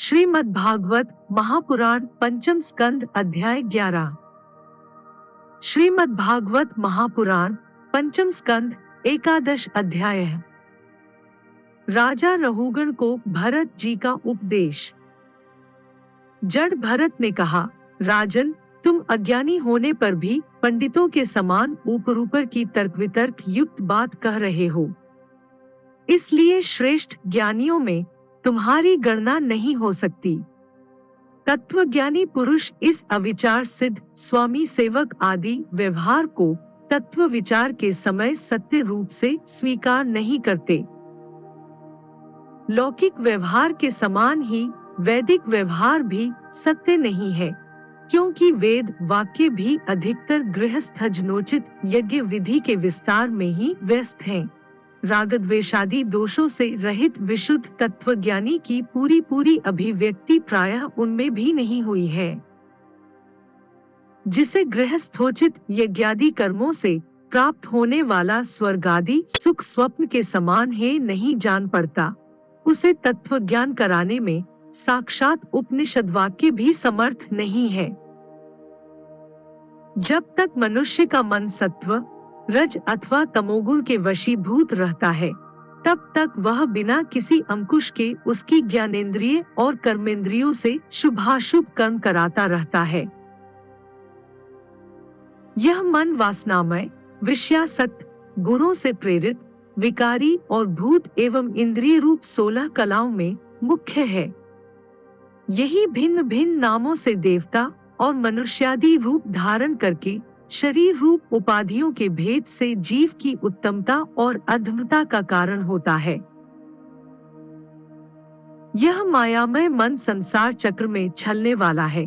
श्रीमद् भागवत महापुराण पंचम स्कंद अध्याय 11। श्रीमद् भागवत महापुराण पंचम स्कंद एकादश अध्याय। राजा रहुगण को भरत जी का उपदेश। जड़ भरत ने कहा, राजन, तुम अज्ञानी होने पर भी पंडितों के समान ऊपर की तर्क वितर्क युक्त बात कह रहे हो। इसलिए श्रेष्ठ ज्ञानियों में तुम्हारी गणना नहीं हो सकती। तत्वज्ञानी पुरुष इस अविचार सिद्ध स्वामी सेवक आदि व्यवहार को तत्व विचार के समय सत्य रूप से स्वीकार नहीं करते। लौकिक व्यवहार के समान ही वैदिक व्यवहार भी सत्य नहीं है, क्योंकि वेद वाक्य भी अधिकतर गृहस्थजनोचित यज्ञ विधि के विस्तार में ही व्यस्त हैं। रागद्वेषादि दोषों से रहित विशुद्ध तत्वज्ञानी की पूरी अभिव्यक्ति प्रायः उनमें भी नहीं हुई है। जिसे गृहस्थोचित यज्ञादि कर्मों से प्राप्त होने वाला स्वर्गादि सुख स्वप्न के समान है नहीं जान पड़ता, उसे तत्वज्ञान कराने में साक्षात उपनिषद वाक्य भी समर्थ नहीं है। जब तक मनुष्य का मन सत्व रज अथवा तमोगुण के वशीभूत रहता है, तब तक वह बिना किसी अंकुश के उसकी ज्ञानेंद्रिय और कर्मेंद्रियों से शुभाशुभ कर्म कराता रहता है। यह मन वासनामय, विषयासक्त, गुणों से प्रेरित, विकारी और भूत एवं इंद्रिय रूप 16 कलाओं में मुख्य है। यही भिन्न भिन्न नामों से देवता और मनुष्यादि रूप धारण करके शरीर रूप उपाधियों के भेद से जीव की उत्तमता और अधमता का कारण होता है। यह मायामय मन संसार चक्र में छलने वाला है।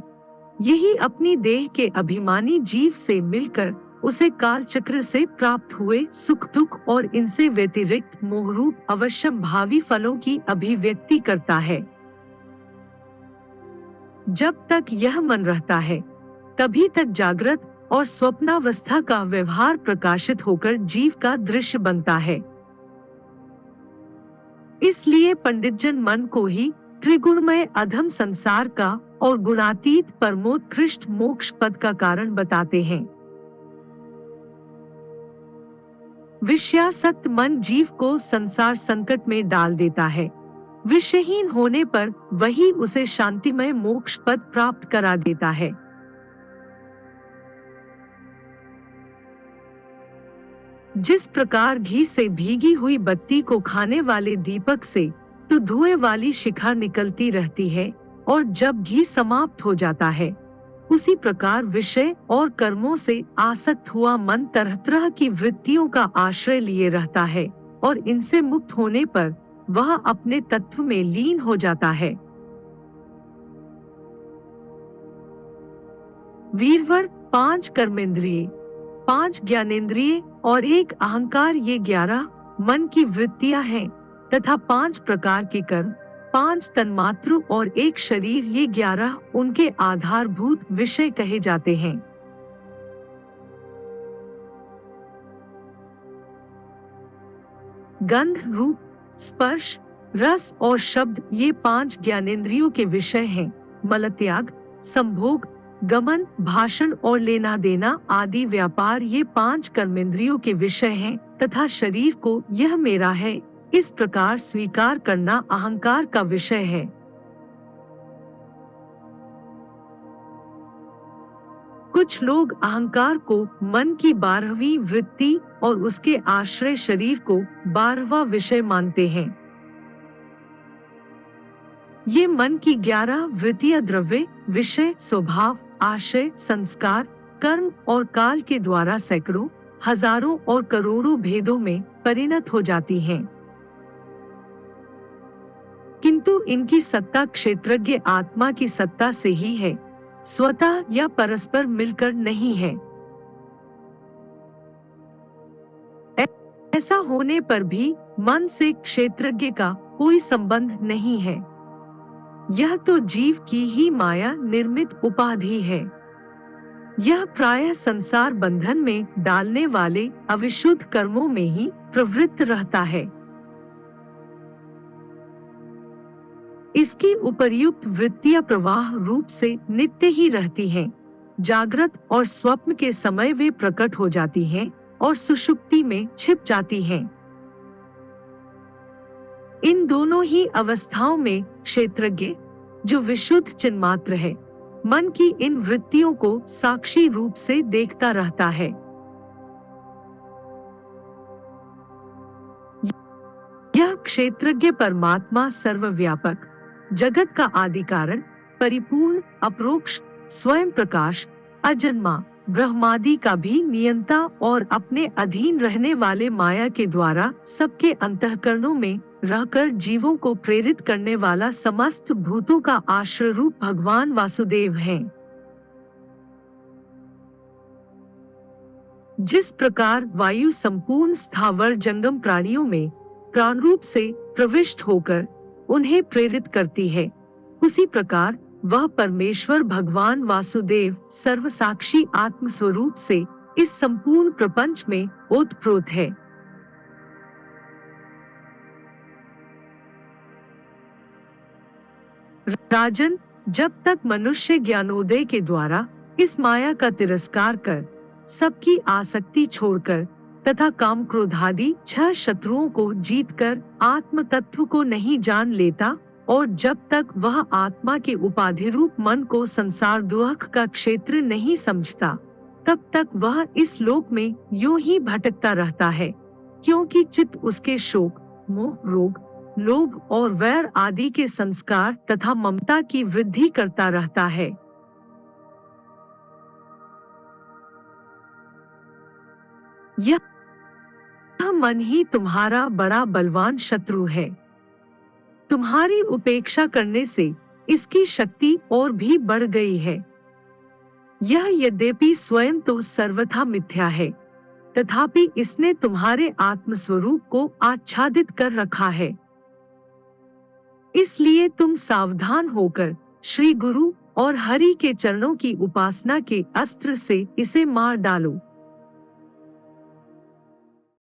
यही अपनी देह के अभिमानी जीव से मिलकर उसे काल चक्र से प्राप्त हुए सुख दुख और इनसे व्यतिरिक्त मोहरूप अवश्यम भावी फलों की अभिव्यक्ति करता है। जब तक यह मन रहता है, तभी तक जागृत और स्वप्नावस्था का व्यवहार प्रकाशित होकर जीव का दृश्य बनता है। इसलिए पंडितजन मन को ही त्रिगुणमय अधम संसार का और गुणातीत परमोत्कृष्ट मोक्ष पद का कारण बताते हैं। विषयासक्त मन जीव को संसार संकट में डाल देता है। विषयहीन होने पर वही उसे शांतिमय मोक्ष पद प्राप्त करा देता है। जिस प्रकार घी से भीगी हुई बत्ती को खाने वाले दीपक से तो धुएं वाली शिखा निकलती रहती है, और जब घी समाप्त हो जाता है, उसी प्रकार विषय और कर्मों से आसक्त हुआ मन तरह तरह की वृत्तियों का आश्रय लिए रहता है, और इनसे मुक्त होने पर वह अपने तत्व में लीन हो जाता है। वीरवर 5 कर्मेंद्रिय, 5 ज्ञानेंद्रिय और 1 अहंकार, ये 11 मन की वृत्तियां हैं, तथा 5 प्रकार के कर्म, 5 तन्मात्र और 1 शरीर, ये 11 उनके आधारभूत विषय कहे जाते हैं। गंध, रूप, स्पर्श, रस और शब्द, ये 5 ज्ञानेंद्रियों के विषय हैं। मलत्याग, संभोग, गमन, भाषण और लेना देना आदि व्यापार, ये 5 कर्मेंद्रियों के विषय हैं, तथा शरीर को यह मेरा है इस प्रकार स्वीकार करना अहंकार का विषय है। कुछ लोग अहंकार को मन की 12वीं वृत्ति और उसके आश्रय शरीर को 12वां विषय मानते हैं। ये मन की 11 वृत्तियां द्रव्य, विषय, स्वभाव, आशय, संस्कार, कर्म और काल के द्वारा सैकड़ों, हजारों और करोड़ों भेदों में परिणत हो जाती हैं। किंतु इनकी सत्ता क्षेत्रज्ञ आत्मा की सत्ता से ही है, स्वतः या परस्पर मिलकर नहीं है। ऐसा होने पर भी मन से क्षेत्रज्ञ का कोई संबंध नहीं है। यह तो जीव की ही माया निर्मित उपाधि है। यह प्रायः संसार बंधन में डालने वाले अविशुद्ध कर्मों में ही प्रवृत्त रहता है। इसकी उपर्युक्त वृत्तियां प्रवाह रूप से नित्य ही रहती हैं। जागृत और स्वप्न के समय वे प्रकट हो जाती हैं और सुषुप्ति में छिप जाती हैं। इन दोनों ही अवस्थाओं में क्षेत्रज्ञ, जो विशुद्ध चिन्मात्र है, मन की इन वृत्तियों को साक्षी रूप से देखता रहता है। यह क्षेत्रज्ञ परमात्मा सर्वव्यापक, जगत का आदि कारण, परिपूर्ण, अपरोक्ष, स्वयं प्रकाश, अजन्मा, ब्रह्मादि का भी नियंता और अपने अधीन रहने वाले माया के द्वारा सबके अंतःकरणों में रहकर जीवों को प्रेरित करने वाला समस्त भूतों का आश्रय रूप भगवान वासुदेव हैं। जिस प्रकार वायु संपूर्ण स्थावर जंगम प्राणियों में प्राण रूप से प्रविष्ट होकर उन्हें प्रेरित करती है, उसी प्रकार वह परमेश्वर भगवान वासुदेव सर्वसाक्षी आत्म स्वरूप से इस संपूर्ण प्रपंच में ओतप्रोत है। राजन, जब तक मनुष्य ज्ञानोदय के द्वारा इस माया का तिरस्कार कर सबकी आसक्ति छोड़कर तथा काम क्रोधादि 6 शत्रुओं को जीतकर आत्म तत्व को नहीं जान लेता और जब तक वह आत्मा के उपाधि रूप मन को संसार दुख का क्षेत्र नहीं समझता, तब तक वह इस लोक में यूं ही भटकता रहता है, क्योंकि चित्त उसके शोक, मोह, रोग, लोभ और वैर आदि के संस्कार तथा ममता की वृद्धि करता रहता है। यह मन ही तुम्हारा बड़ा बलवान शत्रु है। तुम्हारी उपेक्षा करने से इसकी शक्ति और भी बढ़ गई है। यह यद्यपि स्वयं तो सर्वथा मिथ्या है, तथापि इसने तुम्हारे आत्मस्वरूप को आच्छादित कर रखा है। इसलिए तुम सावधान होकर श्री गुरु और हरि के चरणों की उपासना के अस्त्र से इसे मार डालो।